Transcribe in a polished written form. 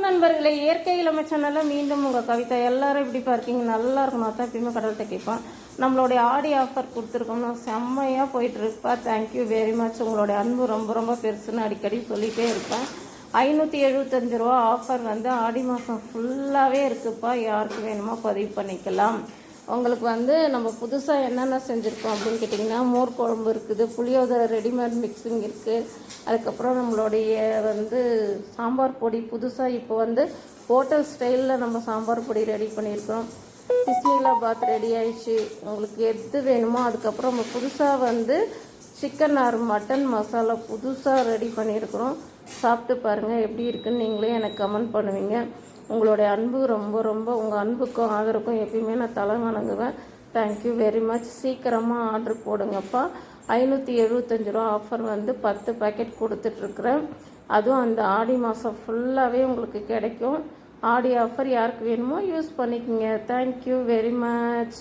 நண்பர்களே, இயற்கை இளமை சேனலில் மீண்டும் உங்கள் கவிதா. எல்லாரும் எப்படிப்பா இருக்கீங்க? நல்லா இருக்கணும். அதான் எப்பயுமே கடவுள்கிட்ட கேட்பான். நம்மளுடைய ஆடி ஆஃபர் கொடுத்துருக்கோம்னா செம்மையாக போயிட்டுருக்குப்பா. Thank you very much. உங்களுடைய அன்பு ரொம்ப ரொம்ப பெருசுன்னு அடிக்கடி சொல்லிகிட்டே இருப்பேன். 575 ரூபா ஆஃபர் வந்து ஆடி மாதம் ஃபுல்லாகவே இருக்குதுப்பா. யாருக்கு வேணுமோ பதிவு பண்ணிக்கலாம். உங்களுக்கு வந்து நம்ம புதுசாக என்னென்ன செஞ்சுருக்கோம் அப்படின்னு கேட்டிங்கன்னா, மோர் குழம்பு இருக்குது, புளியோதரை ரெடிமேட் மிக்சிங் இருக்குது, அதுக்கப்புறம் நம்மளுடைய வந்து சாம்பார் பொடி புதுசாக இப்போ வந்து ஹோட்டல் ஸ்டைலில் நம்ம சாம்பார் பொடி ரெடி பண்ணியிருக்கோம். பிஸ்மிலாபாத் ரெடி ஆயிடுச்சு. உங்களுக்கு எது வேணுமோ. அதுக்கப்புறம் நம்ம புதுசாக வந்து சிக்கன் ஆர் மட்டன் மசாலா புதுசாக ரெடி பண்ணியிருக்கிறோம். சாப்பிட்டு பாருங்கள் எப்படி இருக்குன்னு நீங்களே எனக்கு கமெண்ட் பண்ணுவீங்க. உங்களுடைய அன்பு ரொம்ப ரொம்ப உங்கள் அன்புக்கும் ஆதரவுக்கும் எப்பயுமே நான் தலை வணங்குவேன். Thank you very much. சீக்கிரமாக ஆர்டர் போடுங்கப்பா. 575 ரூபா ஆஃபர் வந்து 10 பேக்கெட் கொடுத்துட்ருக்குறேன். அதுவும் அந்த ஆடி மாதம் ஃபுல்லாகவே உங்களுக்கு கிடைக்கும். ஆடி ஆஃபர் யாருக்கு வேணுமோ யூஸ் பண்ணிக்கோங்க. Thank you very much.